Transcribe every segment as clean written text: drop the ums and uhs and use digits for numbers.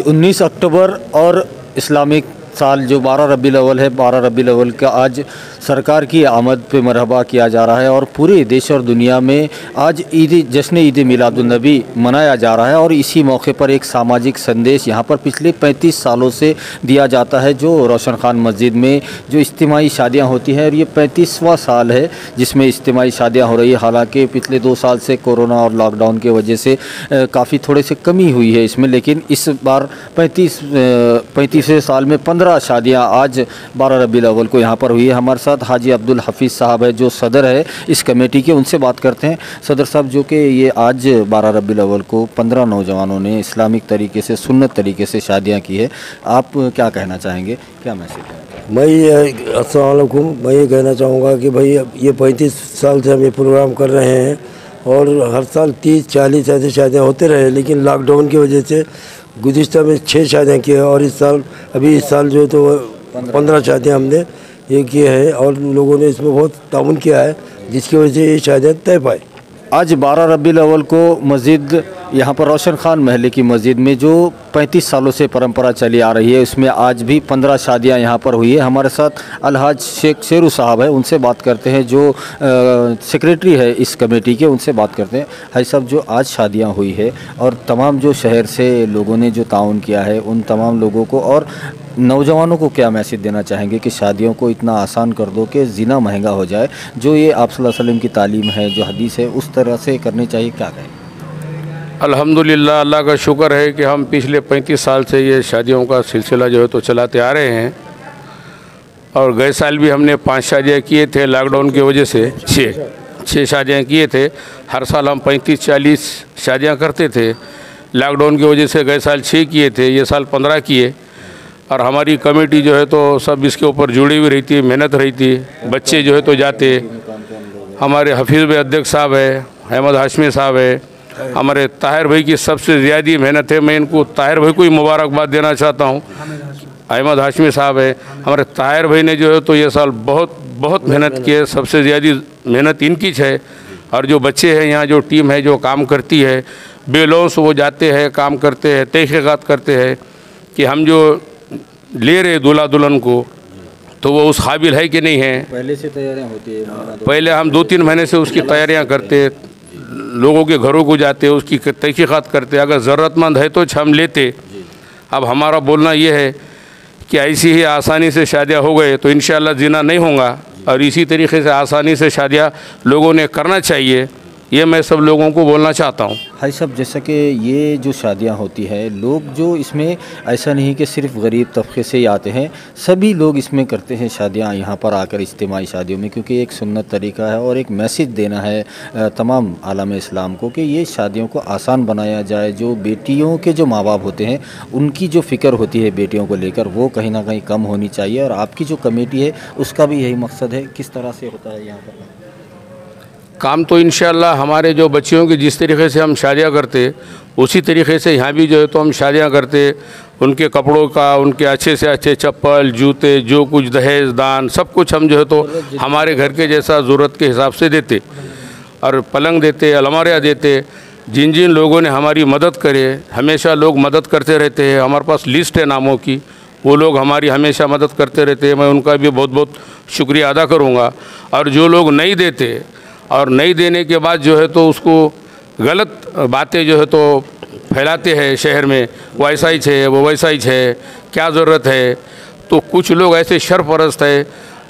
19 अक्टूबर और इस्लामिक साल जो 12 रबीउल अव्वल है, 12 रबीउल अव्वल का आज सरकार की आमद पे मरहबा किया जा रहा है और पूरे देश और दुनिया में आज जश्न ईद मिलादुन्नबी मनाया जा रहा है। और इसी मौके पर एक सामाजिक संदेश यहाँ पर पिछले 35 सालों से दिया जाता है, जो रोशन खान मस्जिद में जो इज्तिमाई शादियाँ होती हैं। और ये 35वां साल है जिसमें इज्तिमाई शादियाँ हो रही है। हालांकि पिछले 2 साल से कोरोना और लॉकडाउन की वजह से काफ़ी थोड़े से कमी हुई है इसमें, लेकिन इस बार 35वें साल में 15 शादियां आज 12 रबीउल अव्वल को यहाँ पर हुई है। हमारे साथ हाजी अब्दुल हफीज़ साहब है जो सदर है इस कमेटी के, उनसे बात करते हैं। सदर साहब, जो कि ये आज 12 रबीउल अव्वल को 15 नौजवानों ने इस्लामिक तरीके से, सुन्नत तरीके से शादियां की है, आप क्या कहना चाहेंगे, क्या मैसेज है? अस्सलाम वालेकुम। मैं ये कहना चाहूँगा कि भाई ये 35 साल से हम ये प्रोग्राम कर रहे हैं और हर साल 30-40 ऐसे शादियाँ होते रहे, लेकिन लॉकडाउन की वजह से गुज़िश्ता में 6 शादियाँ की है और इस साल जो है तो 15 शादियाँ हमने ये किए हैं और लोगों ने इसमें बहुत ताउन किया है, जिसकी वजह से ये शादियाँ तय पाई। आज 12 रबीउल अव्वल को मस्जिद यहाँ पर रोशन खान महले की मस्जिद में जो 35 सालों से परंपरा चली आ रही है, उसमें आज भी 15 शादियाँ यहाँ पर हुई है। हमारे साथ अलहाज शेख शेरू साहब है, उनसे बात करते हैं, जो सेक्रेटरी है इस कमेटी के, उनसे बात करते हैं। हाजी साहब, जो आज शादियाँ हुई है और तमाम जो शहर से लोगों ने जो ताउन किया है, उन तमाम लोगों को और नौजवानों को क्या मैसेज देना चाहेंगे कि शादियों को इतना आसान कर दो कि ज़िना महंगा हो जाए, जो ये आप सल्लल्लाहु अलैहि वसल्लम की तालीम है, जो हदीस है, उस तरह से करनी चाहिए, क्या कहें? अल्हम्दुलिल्लाह, अल्लाह का शुक्र है कि हम पिछले 35 साल से ये शादियों का सिलसिला जो है तो चलाते आ रहे हैं। और गए साल भी हमने 5 शादियाँ किए थे, लॉकडाउन की वजह से 6 शादियाँ किए थे। हर साल हम 35-40 शादियाँ करते थे, लॉकडाउन की वजह से गए साल 6 किए थे, ये साल 15 किए। और हमारी कमेटी जो है तो सब इसके ऊपर जुड़ी हुई रहती, मेहनत रहती, बच्चे जो है तो जाते। हमारे हफीज़ भाई अध्यक्ष साहब है, अहमद हाशमी साहब है, हमारे ताहिर भाई की सबसे ज़्यादा मेहनत है। मैं इनको ताहिर भाई को ही मुबारकबाद देना चाहता हूँ। अहमद हाशमी साहब है, हमारे ताहिर भाई ने जो है तो ये साल बहुत मेहनत की है, सबसे ज़्यादा मेहनत इनकी है। और जो बच्चे हैं यहाँ, जो टीम है जो काम करती है, बेलौस वो जाते हैं, काम करते हैं, तहक़ीक़ात करते हैं कि हम जो ले रहे दूल्हा दुल्हन को तो वो उस काबिल है कि नहीं है। पहले से तैयारियाँ होती है, पहले हम 2-3 महीने से उसकी तैयारियाँ करते, लोगों के घरों को जाते, उसकी तहक़ीक़ात करते, अगर ज़रूरतमंद है तो हम लेते। अब हमारा बोलना ये है कि ऐसी ही आसानी से शादियाँ हो गए तो इंशाअल्लाह ज़िना नहीं होगा, और इसी तरीके से आसानी से शादियाँ लोगों ने करना चाहिए, ये मैं सब लोगों को बोलना चाहता हूँ। हाई साहब, जैसा कि ये जो शादियां होती है, लोग जो इसमें ऐसा नहीं कि सिर्फ गरीब तबके से ही आते हैं, सभी लोग इसमें करते हैं शादियां यहाँ पर आकर इज्तिमाई शादियों में, क्योंकि एक सुन्नत तरीका है और एक मैसेज देना है तमाम आलम इस्लाम को कि ये शादियों को आसान बनाया जाए। जो बेटियों के जो माँ बाप होते हैं, उनकी जो फ़िक्र होती है बेटियों को लेकर, वो कहीं ना कहीं कम होनी चाहिए। और आपकी जो कमेटी है उसका भी यही मकसद है। किस तरह से होता है यहाँ पर काम? तो इंशाअल्लाह हमारे जो बच्चियों की जिस तरीके से हम शादियाँ करते, उसी तरीके से यहाँ भी जो है तो हम शादियाँ करते। उनके कपड़ों का, उनके अच्छे से अच्छे चप्पल, जूते, जो कुछ दहेज दान, सब कुछ हम जो है तो हमारे घर के जैसा ज़रूरत के हिसाब से देते। और पलंग देते, अलमारियाँ देते। जिन जिन लोगों ने हमारी मदद करे, हमेशा लोग मदद करते रहते हैं, हमारे पास लिस्ट है नामों की, वो लोग हमारी हमेशा मदद करते रहते हैं। मैं उनका भी बहुत बहुत शुक्रिया अदा करूँगा। और जो लोग नहीं देते और नहीं देने के बाद जो है तो उसको गलत बातें जो है तो फैलाते हैं शहर में, वो ऐसा ही है, वो वैसा ही है, क्या ज़रूरत है। तो कुछ लोग ऐसे शरपरस्त है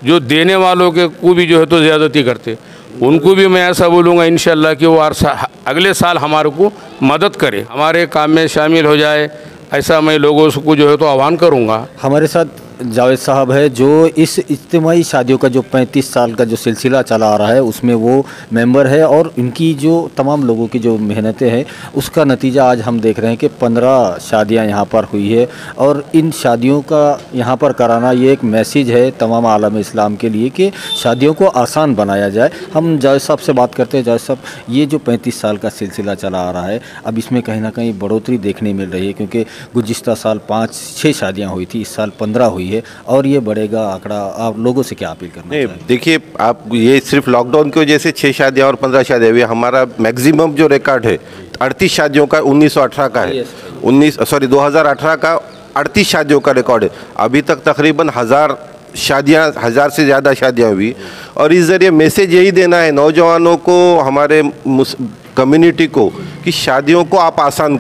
जो देने वालों के को भी जो है तो ज़्यादती करते। उनको भी मैं ऐसा बोलूँगा इंशाअल्लाह कि वो अगले साल हमारे को मदद करे, हमारे काम में शामिल हो जाए, ऐसा मैं लोगों को जो है तो आह्वान करूँगा। हमारे साथ जावेद साहब है, जो इस इज्तिमाई शादियों का जो 35 साल का जो सिलसिला चला आ रहा है उसमें वो मेंबर है। और इनकी जो तमाम लोगों की जो मेहनतें हैं, उसका नतीजा आज हम देख रहे हैं कि 15 शादियां यहाँ पर हुई है। और इन शादियों का यहाँ पर कराना ये एक मैसेज है तमाम आलम इस्लाम के लिए कि शादियों को आसान बनाया जाए। हम जावेद साहब से बात करते हैं। जावेद साहब, ये जो 35 साल का सिलसिला चला आ रहा है, अब इसमें कहीं ना कहीं बढ़ोतरी देखने मिल रही है, क्योंकि गुज़िश्ता साल 5-6 शादियाँ हुई थी, इस साल 15 हुई है और ये बढ़ेगा आंकड़ा। आप लोगों से क्या अपील करना चाहिए? देखिए, आप ये सिर्फ लॉकडाउन की वजह से 6 शादियाँ और 15 शादियाँ हुई, हमारा मैक्सिमम जो रिकॉर्ड है 38 शादियों का 1918 का है। 2018 का 38 शादियों का रिकॉर्ड है। अभी तक तकरीबन 1000 से ज़्यादा शादियाँ हुई। और इस ज़रिए मैसेज यही देना है नौजवानों को, हमारे कम्युनिटी को, कि शादियों को आप आसान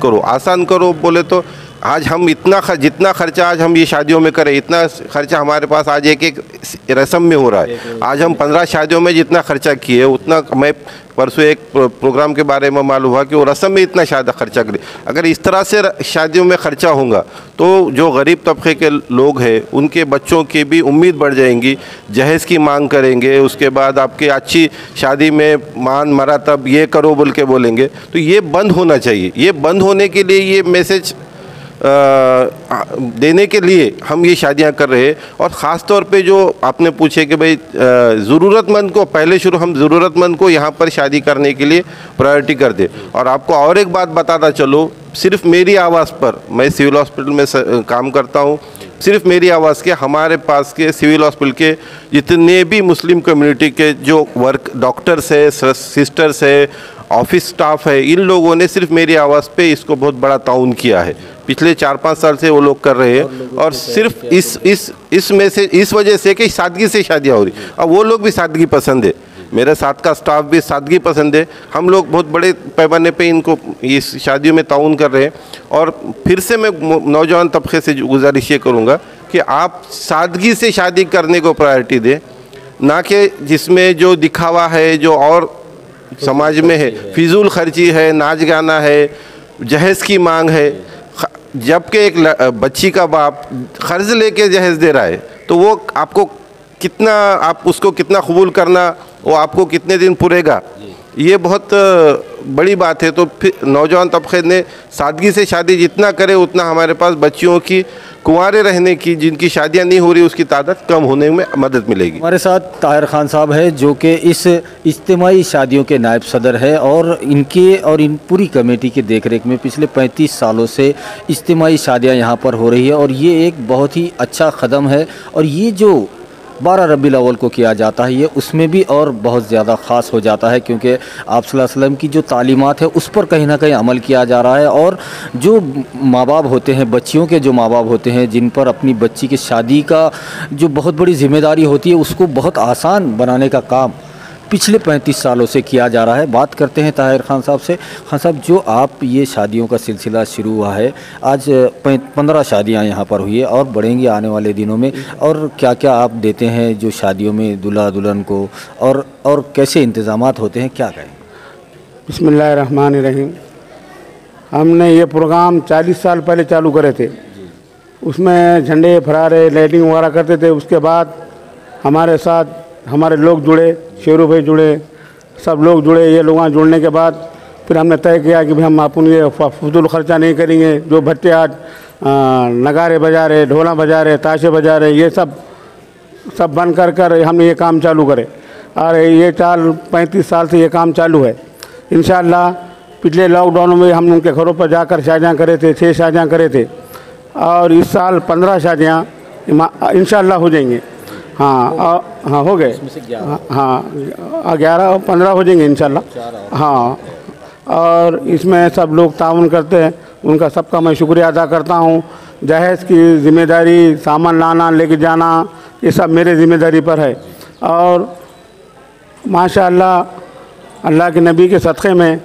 करो बोले तो आज हम जितना खर्चा आज हम ये शादियों में करें, इतना खर्चा हमारे पास आज एक रस्म में हो रहा है। आज हम 15 शादियों में जितना खर्चा किए उतना मैं परसों एक प्रोग्राम के बारे में मालूम हुआ कि वो रस्म में इतना शायद खर्चा करे। अगर इस तरह से शादियों में खर्चा होगा तो जो गरीब तबके के लोग हैं उनके बच्चों की भी उम्मीद बढ़ जाएंगी, जहेज़ की मांग करेंगे, उसके बाद आपकी अच्छी शादी में मान मरा तब ये करो बोल के बोलेंगे। तो ये बंद होना चाहिए। ये बंद होने के लिए ये मैसेज देने के लिए हम ये शादियां कर रहे हैं। और ख़ास तौर पे जो आपने पूछे कि भाई ज़रूरतमंद को हम ज़रूरतमंद को यहाँ पर शादी करने के लिए प्रायोरिटी कर दे। और आपको और एक बात बताता चलो, सिर्फ मेरी आवाज़ पर, मैं सिविल हॉस्पिटल में काम करता हूँ, सिर्फ मेरी आवाज़ के हमारे पास के सिविल हॉस्पिटल के जितने भी मुस्लिम कम्युनिटी के जो डॉक्टर्स है, सिस्टर्स है, ऑफिस स्टाफ है, इन लोगों ने सिर्फ मेरी आवाज़ पे इसको बहुत बड़ा ताउन किया है। पिछले 4-5 साल से वो लोग कर रहे हैं। और सिर्फ इस वजह से कि सादगी से शादियाँ हो रही। अब वो लोग भी सादगी पसंद है, मेरे साथ का स्टाफ भी सादगी पसंद है। हम लोग बहुत बड़े पैमाने पे इनको इस शादियों में ताउन कर रहे हैं। और फिर से मैं नौजवान तबके से गुजारिश ये करूँगा कि आप सादगी से शादी करने को प्रायोरिटी दें, ना कि जिसमें जो दिखावा है, जो और समाज में है, फिजूल खर्ची है, नाच गाना है, जहेज़ की मांग है। जबकि एक बच्ची का बाप कर्ज लेके जहेज़ दे रहा है तो वो आपको कितना, आप उसको कितना कबूल करना, वो आपको कितने दिन पुरेगा, ये बहुत बड़ी बात है। तो फिर नौजवान तबके ने सादगी से शादी जितना करे उतना हमारे पास बच्चियों की कुंवारे रहने की, जिनकी शादियां नहीं हो रही, उसकी तादाद कम होने में मदद मिलेगी। हमारे साथ ताहिर खान साहब है जो कि इस इज्तिमाई शादियों के नायब सदर है और इन पूरी कमेटी के देखरेख में पिछले 35 सालों से इज्तिमाई शादियां यहाँ पर हो रही है। और ये एक बहुत ही अच्छा कदम है। और ये जो 12 रबीउल अव्वल को किया जाता है ये उसमें भी और बहुत ज़्यादा ख़ास हो जाता है, क्योंकि आप सल्लल्लाहु अलैहि वसल्लम की जो तालीमात है उस पर कहीं ना कहीं अमल किया जा रहा है। और जो माँ बाप होते हैं, बच्चियों के जो माँ बाप होते हैं, जिन पर अपनी बच्ची की शादी का जो बहुत बड़ी ज़िम्मेदारी होती है उसको बहुत आसान बनाने का काम पिछले 35 सालों से किया जा रहा है। बात करते हैं ताहिर खान साहब से। खान साहब, जो आप ये शादियों का सिलसिला शुरू हुआ है, आज 15 शादियां यहाँ पर हुई है और बढ़ेंगी आने वाले दिनों में, और क्या क्या आप देते हैं जो शादियों में दूल्हा दुल्हन को, और कैसे इंतज़ामात होते हैं, क्या कहें? बिस्मिल्लाहिर्रहमानिर्रहीम। हमने ये प्रोग्राम 40 साल पहले चालू करे थे। उसमें झंडे फहरारे, लाइटिंग वगैरह करते थे। उसके बाद हमारे साथ हमारे लोग जुड़े, शेरू भाई जुड़े, सब लोग जुड़े। ये लोग जुड़ने के बाद फिर हमने तय किया कि भाई हम अपन ये फजूल खर्चा नहीं करेंगे। जो बच्चे आज नगारे बजा रहे, ढोला बजा रहे, ताशे बजा रहे, ये सब बंद कर हमने ये काम चालू करे। और ये 35 साल से ये काम चालू है। इंशाअल्लाह पिछले लॉकडाउन में हम उनके घरों पर जाकर शादियाँ करे थे, 6 शादियाँ करे थे। और इस साल 15 शादियाँ इंशाअल्लाह हो जाएंगे। हाँ हो गए। हाँ 11 और 15 हो जाएंगे इंशाल्लाह। हाँ, और इसमें सब लोग ताउन करते हैं, उनका सबका मैं शुक्रिया अदा करता हूँ। जहेज़ की ज़िम्मेदारी, सामान लाना लेके जाना, ये सब मेरे ज़िम्मेदारी पर है। और माशाअल्लाह अल्लाह के नबी के सदक़े में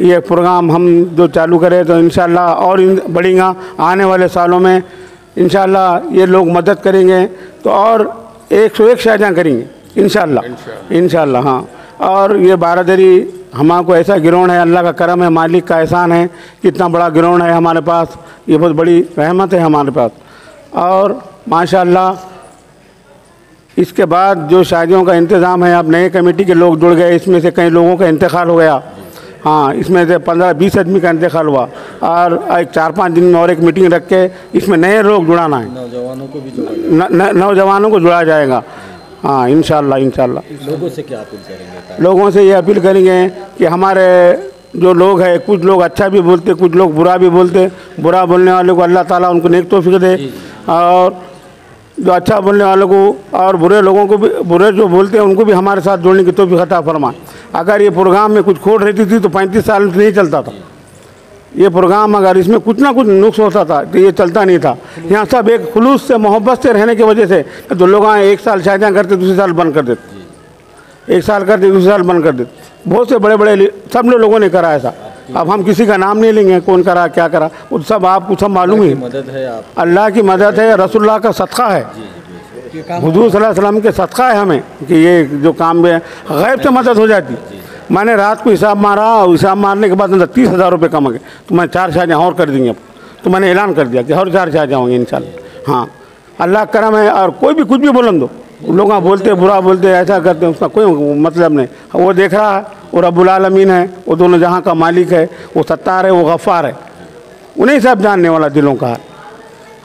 ये प्रोग्राम हम जो चालू करें तो इंशाअल्लाह और बढ़ेगा। आने वाले सालों में इंशाअल्लाह ये लोग मदद करेंगे तो और 101 शादियाँ करेंगे इंशाअल्लाह। हाँ, और ये बारादरी हमारे ऐसा गिरोण है, अल्लाह का करम है, मालिक का एहसान है, कितना बड़ा गिरोण है हमारे पास। ये बहुत बड़ी रहमत है हमारे पास। और माशाअल्लाह इसके बाद जो शादियों का इंतज़ाम है, अब नए कमेटी के लोग जुड़ गए, इसमें से कई लोगों का इंतकाल हो गया। हाँ, इसमें से 15-20 आदमी का इंतकाल हुआ। और एक 4-5 दिन में और एक मीटिंग रख के इसमें नए लोग जुड़ाना है, नौजवानों को भी नौजवानों को जुड़ा जाएगा। हाँ इंशाअल्लाह। लोगों से क्या अपील करेंगे? लोगों से ये अपील करेंगे कि हमारे जो लोग हैं, कुछ लोग अच्छा भी बोलते, कुछ लोग बुरा भी बोलते। बुरा बोलने वाले को अल्लाह ताला उनको नेक तौफीक दे, और जो अच्छा बोलने वालों को और बुरे लोगों को भी, बुरे जो बोलते हैं उनको भी हमारे साथ जोड़ने की तौफीक अता फरमाए। अगर ये प्रोग्राम में कुछ खोट रहती थी तो 35 साल नहीं चलता था। ये प्रोग्राम अगर इसमें कुछ ना कुछ नुक्स होता था तो ये चलता नहीं था। यहाँ सब एक खुलूस से मोहब्बत से रहने की वजह से तो लोग यहाँ 1 साल शादियाँ करते दूसरे साल बंद कर देते, 1 साल करते दूसरे साल बंद कर देते। बहुत से बड़े बड़े सब लोगों ने करा ऐसा। अब हम किसी का नाम नहीं लेंगे, कौन करा क्या करा, वो सब आपको सब मालूम ही। मदद है आप, अल्लाह की मदद है, रसूलुल्लाह का सदका है, हुजूर सल्लल्लाहु अलैहि वसल्लम के सदका है हमें कि ये जो काम में गैब से मदद हो जाती। मैंने रात को हिसाब मारा और हिसाब मारने के बाद 30,000 रुपये कम गए, तो मैं 4 शादियाँ और कर देंगे। अब तो मैंने ऐलान कर दिया कि और 4 शादियाँ होंगी इंशाल्लाह। हाँ, अल्लाह करम है। और कोई भी कुछ भी बोलन दो, लोग बोलते बुरा बोलते ऐसा करते हैं, उसका कोई मतलब नहीं। वो देख रहा है, वो रब्बुल आलमीन है, वो दोनों जहाँ का मालिक है, वो सत्तार है, वो गफ़ार है, उन्हीं सब जानने वाला दिलों का है।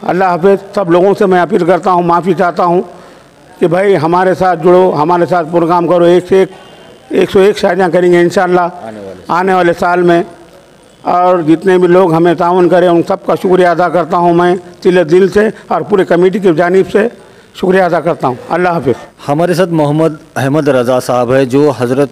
अल्लाह हाफ़िज़। सब लोगों से मैं अपील करता हूँ, माफ़ी चाहता हूँ कि भाई हमारे साथ जुड़ो, हमारे साथ प्रोग्राम करो। 101 शादियाँ करेंगे इंशाअल्लाह आने वाले साल में। और जितने भी लोग हमें ताउन करें उन सब का शुक्रिया अदा करता हूँ मैं तिले दिल से, और पूरे कमेटी की जानिब से शुक्रिया अदा करता हूँ। अल्लाह हाफ़िज़। हमारे साथ मोहम्मद अहमद रज़ा साहब है, जो हज़रत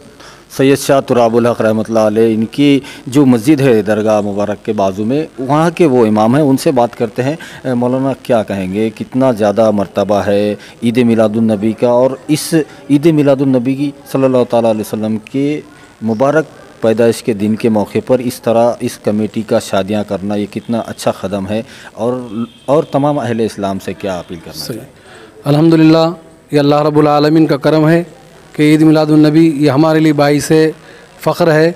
सैयद शाह तुराबुल हक़ रहमतुल्लाह अलैह इनकी जो मस्जिद है दरगाह मुबारक के बाजू में, वहाँ के वो इमाम हैं। उनसे बात करते हैं। मौलाना क्या कहेंगे, कितना ज़्यादा मर्तबा है ईद मिलादुन्नबी का, और इस ईद मिलादुन्नबी की सल्लल्लाहु ताला अलैहि वसल्लम के मुबारक पैदाइश के दिन के मौके पर इस तरह इस कमेटी का शादियाँ करना, ये कितना अच्छा कदम है, और तमाम अहले इस्लाम से क्या अपील करना चाहिए? अल्हम्दुलिल्लाह, ये अल्लाह रब्बुल आलमीन का करम है कि ईद मिलादुन्नबी ये हमारे लिए बाइस फ़ख्र है।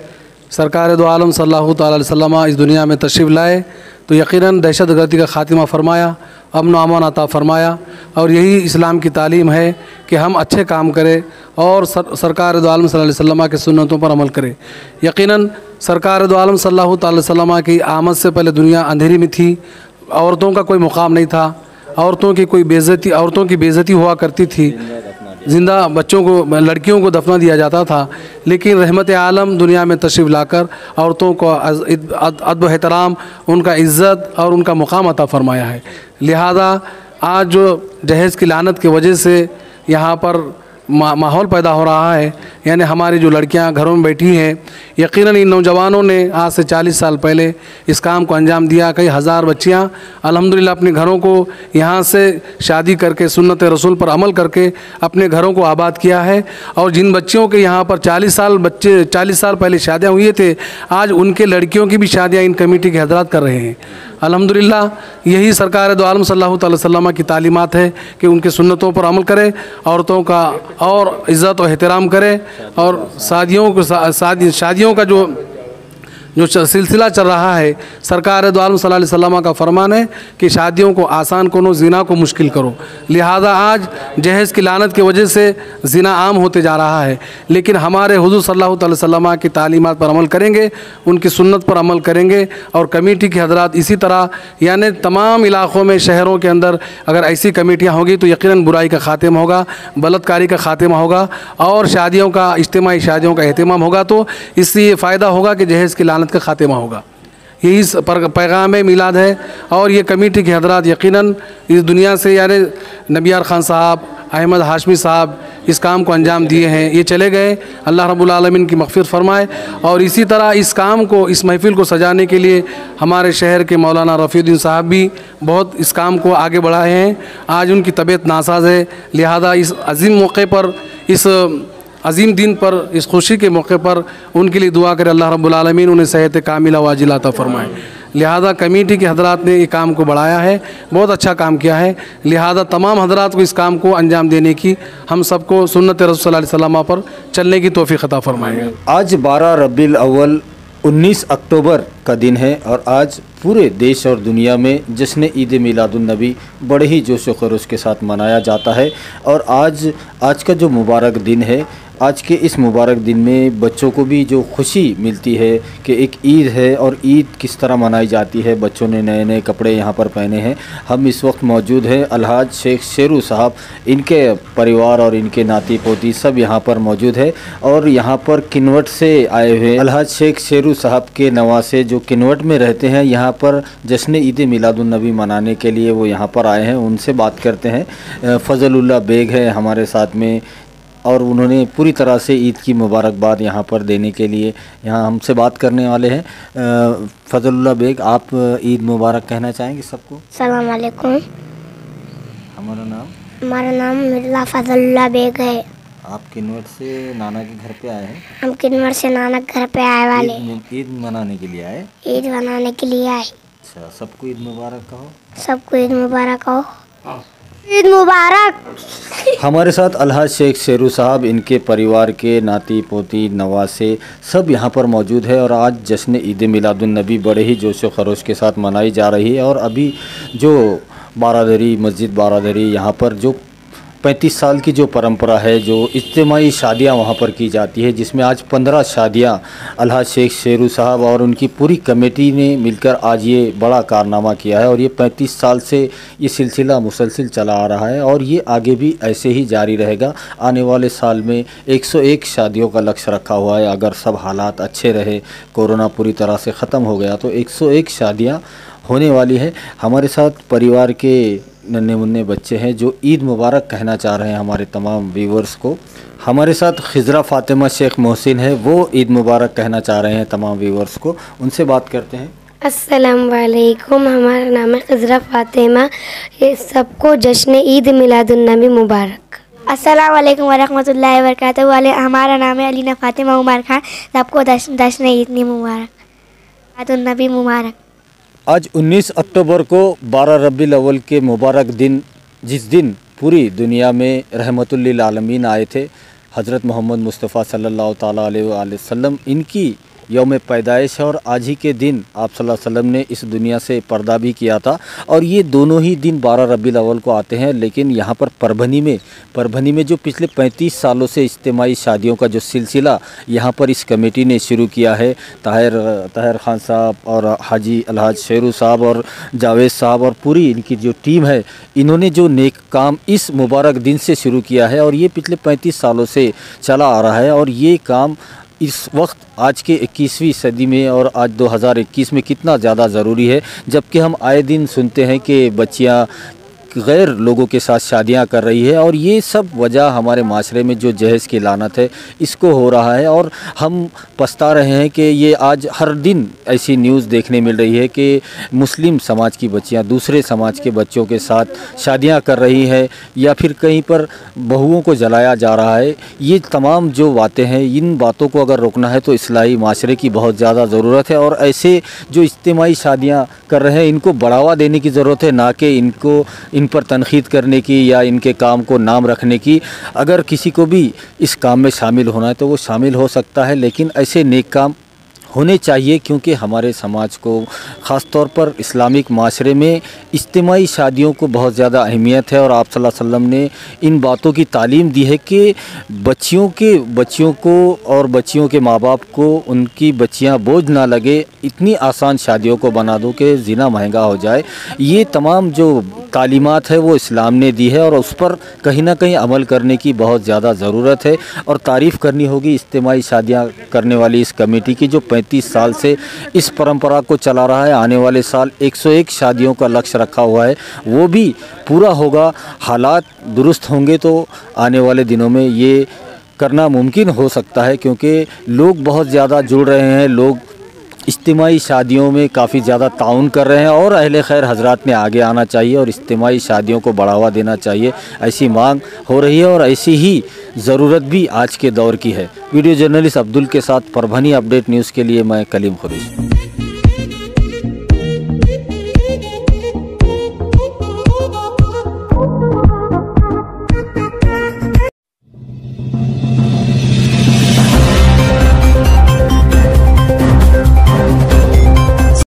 सरकार दो आलम सल्लल्लाहु ताला अलैहि वसल्लम इस दुनिया में तशरीफ़ लाए तो यकीनन दहशतगर्दी का ख़ात्मा फ़रमाया, अमन अमान अता फ़रमाया। और यही इस्लाम की तालीम है कि हम अच्छे काम करें और सरकार दो आलम सल्लल्लाहु अलैहि वसल्लम के सुन्नतों पर अमल करें। यकीनन सरकार दो आलम सल्लल्लाहु ताला अलैहि वसल्लम की आमद से पहले दुनिया अंधेरी में थी, औरतों का कोई मुकाम नहीं था, औरतों की बेइज्जती हुआ करती थी, ज़िंदा बच्चों को लड़कियों को दफना दिया जाता था। लेकिन रहमत आलम दुनिया में तशरीफ़ लाकर औरतों को अदब एहतराम, उनका इज़्ज़त और उनका मुकाम अता फ़रमाया है। लिहाजा आज जो जहेज़ की लानत की वजह से यहाँ पर माहौल पैदा हो रहा है, यानी हमारी जो लड़कियां घरों में बैठी हैं, यकीनन इन नौजवानों ने आज से 40 साल पहले इस काम को अंजाम दिया। कई हज़ार बच्चियां अल्हम्दुलिल्लाह अपने घरों को यहाँ से शादी करके सुन्नत रसूल पर अमल करके अपने घरों को आबाद किया है। और जिन बच्चियों के यहाँ पर 40 साल पहले शादियाँ हुए थे, आज उनके लड़कियों की भी शादियाँ इन कमेटी के हज़रात कर रहे हैं। अल्हम्दुलिल्लाह यही सरकार दो आलम सल्लल्लाहु अलैहि वसल्लम की तालीमात है कि उनके सुन्नतों पर अमल करें, औरतों का और इज़्ज़त और एहतराम करें। और शादियों का जो सिलसिला चल रहा है, सरकार दो आलम सल्लल्लाहु अलैहि वसल्लम का फरमान है कि शादियों को आसान करो, ज़िना को मुश्किल करो। लिहाजा आज जहेज़ की लानत की वजह से ज़िना आम होते जा रहा है, लेकिन हमारे हुज़ूर सल्लल्लाहु अलैहि वसल्लम की तालीमात पर अमल करेंगे, उनकी सुन्नत पर अमल करेंगे। और कमेटी के हज़रात इसी तरह, यानी तमाम इलाक़ों में शहरों के अंदर अगर ऐसी कमेटियाँ होगी तो यकीनन बुराई का ख़ात्मा होगा, बलात्कारी का ख़ात्मा होगा और शादियों का, इज्तिमाई शादियों का एहतमाम होगा। तो इससे ये फ़ायदा होगा कि जहेज़ की लानत का खात्मा होगा। यही पैगाम मिलाद है। और ये कमेटी के हज़रात यकीनन इस दुनिया से, यानी नबियार ख़ान साहब, अहमद हाशमी साहब इस काम को अंजाम दिए हैं, ये चले गए, अल्लाह रब्बुल आलमीन की मग़फ़िरत फरमाए। और इसी तरह इस काम को, इस महफ़िल को सजाने के लिए हमारे शहर के मौलाना रफ़ीउद्दीन साहब भी बहुत इस काम को आगे बढ़ाए हैं। आज उनकी तबीयत नासाज है, लिहाजा इस अज़ीम मौके पर, इस अज़ीम दिन पर, इस खुशी के मौके पर उनके लिए दुआ करें अल्लाह रब्बुल आलमीन उन्हें सेहत कामिला वाजिला अता फरमाए। लिहाजा कमेटी के हज़रात ने ये काम को बढ़ाया है, बहुत अच्छा काम किया है। लिहाजा तमाम हज़रात को इस काम को अंजाम देने की, हम सबको सुन्नत रसूल सल्लल्लाहु अलैहि वसल्लम पर चलने की तौफ़ीक़ अता फरमाए। आज 12 रबीउल अव्वल 19 अक्टूबर का दिन है और आज पूरे देश और दुनिया में जश्न ईद मिलादुन्नबी बड़े ही जोश व खरोश के साथ मनाया जाता है। और आज का जो मुबारक दिन है, आज के इस मुबारक दिन में बच्चों को भी जो खुशी मिलती है कि एक ईद है और ईद किस तरह मनाई जाती है। बच्चों ने नए नए कपड़े यहाँ पर पहने हैं। हम इस वक्त मौजूद हैं अलहाज शेख शेरू साहब, इनके परिवार और इनके नाती पोती सब यहाँ पर मौजूद है। और यहाँ पर किन्वट से आए हुए अलहाज शेख शेरू साहब के नवासे जो किन्वट में रहते हैं, यहाँ पर जश्न ईद मिलादुन्नबी मनाने के लिए वो यहाँ पर आए हैं। उनसे बात करते हैं। फ़ज़लुल्लाह बेग है हमारे साथ में, और उन्होंने पूरी तरह से ईद की मुबारकबाद यहाँ पर देने के लिए यहाँ हमसे बात करने वाले हैं। फजलुल्लाह बेग, आप ईद मुबारक कहना चाहेंगे सबको? सलाम अलैकुम। हमारा नाम मिर्ज़ा फजलुल्लाह बेग है। आप किन्नौर से नाना के घर पे आए हैं? हम किन्नौर से नाना के घर पे आए वाले। ईद मनाने के लिए आए? ईद मनाने के लिए आए। अच्छा, सबको ईद मुबारक कहो। सबको ईद मुबारक कहो। ईद मुबारक। हमारे साथ अलहाज शेख शेरू साहब, इनके परिवार के नाती पोती नवासे सब यहाँ पर मौजूद है और आज जश्न ईद मिलादुन नबी बड़े ही जोश व खरोश के साथ मनाई जा रही है। और अभी जो बारादरी मस्जिद बारादरी यहाँ पर जो 35 साल की जो परंपरा है, जो इज्तिमाई शादियाँ वहाँ पर की जाती है, जिसमें आज 15 शादियाँ अलहाज शेख शेरू साहब और उनकी पूरी कमेटी ने मिलकर आज ये बड़ा कारनामा किया है। और ये 35 साल से ये सिलसिला मुसलसिल चला आ रहा है और ये आगे भी ऐसे ही जारी रहेगा। आने वाले साल में 101 शादियों का लक्ष्य रखा हुआ है। अगर सब हालात अच्छे रहे, कोरोना पूरी तरह से ख़त्म हो गया, तो 101 शादियाँ होने वाली है। हमारे साथ परिवार के नन्हे मुन्ने बच्चे हैं जो ईद मुबारक कहना चाह रहे हैं हमारे तमाम व्यूवर्स को। हमारे साथ खिजरा फ़ातिमा शेख मोहसिन है, वो ईद मुबारक कहना चाह रहे हैं तमाम व्यूवर्स को। उनसे बात करते हैं। अस्सलाम वालेकुम, हमारा नाम है खिजरा फ़ातिमा। ये सबको जश्न ईद मिलादुन नबी मुबारक। अस्सलाम वालेकुम वरहमतुल्लाहि वबरकातुहू। हमारा नाम है अलीना फ़ातिमा उमर खान। सबको जश्न ईद मुबारक, मिलादुन नबी मुबारक। आज 19 अक्टूबर को 12 रबीउल अव्वल के मुबारक दिन, जिस दिन पूरी दुनिया में रहमतुल लिल आलमीन आए थे हज़रत मोहम्मद मुस्तफ़ा सल्लल्लाहु ताला अलैहि वसल्लम, इनकी यौम पैदाइश है। और आज ही के दिन आप सल्लल्लाहु अलैहि वसल्लम ने इस दुनिया से पर्दा भी किया था। और ये दोनों ही दिन 12 रबीउल अव्वल को आते हैं। लेकिन यहाँ पर परभनी में जो पिछले 35 सालों से इज्तिमाई शादियों का जो सिलसिला यहाँ पर इस कमेटी ने शुरू किया है, ताहिर खान साहब और हाजी अलहाज शेरू साहब और जावेद साहब और पूरी इनकी जो टीम है, इन्होंने जो नेक काम इस मुबारक दिन से शुरू किया है और ये पिछले 35 सालों से चला आ रहा है। और ये काम इस वक्त आज के 21वीं सदी में और आज 2021 में कितना ज़्यादा ज़रूरी है, जबकि हम आए दिन सुनते हैं कि बच्चियां गैर लोगों के साथ शादियां कर रही है। और ये सब वजह हमारे माशरे में जो जहेज़ की लानत है, इसको हो रहा है। और हम पछता रहे हैं कि ये आज हर दिन ऐसी न्यूज़ देखने मिल रही है कि मुस्लिम समाज की बच्चियां दूसरे समाज के बच्चों के साथ शादियां कर रही है या फिर कहीं पर बहुओं को जलाया जा रहा है। ये तमाम जो बातें हैं, इन बातों को अगर रोकना है तो इस्लाही माशरे की बहुत ज़्यादा ज़रूरत है। और ऐसे जो इज्तिमाई शादियाँ कर रहे हैं, इनको बढ़ावा देने की ज़रूरत है, ना कि इन पर तनखीद करने की या इनके काम को नाम रखने की। अगर किसी को भी इस काम में शामिल होना है तो वो शामिल हो सकता है, लेकिन ऐसे नेक काम होने चाहिए, क्योंकि हमारे समाज को ख़ास तौर पर इस्लामिक माशरे में इज्तिमाई शादियों को बहुत ज़्यादा अहमियत है। और आप सल्लल्लाहु अलैहि वसल्लम ने इन बातों की तालीम दी है कि बच्चियों को और बच्चियों के माँ बाप को उनकी बच्चियाँ बोझ ना लगे, इतनी आसान शादियों को बना दो कि ज़िना महंगा हो जाए। ये तमाम जो तालीमात है वो इस्लाम ने दी है और उस पर कहीं ना कहीं अमल करने की बहुत ज़्यादा ज़रूरत है। और तारीफ़ करनी होगी इज्तिमाई शादियाँ करने वाली इस कमेटी की, जो 35 साल से इस परंपरा को चला रहा है। आने वाले साल 101 शादियों का लक्ष्य रखा हुआ है, वो भी पूरा होगा। हालात दुरुस्त होंगे तो आने वाले दिनों में ये करना मुमकिन हो सकता है, क्योंकि लोग बहुत ज़्यादा जुड़ रहे हैं, लोग इज्तिमाई शादियों में काफ़ी ज़्यादा ताउन कर रहे हैं और अहले खैर हजरात ने आगे आना चाहिए और इज्तिमाई शादियों को बढ़ावा देना चाहिए। ऐसी मांग हो रही है और ऐसी ही ज़रूरत भी आज के दौर की है। वीडियो जर्नलिस्ट अब्दुल के साथ परभनी अपडेट न्यूज़ के लिए मैं कलीम खुरेशी।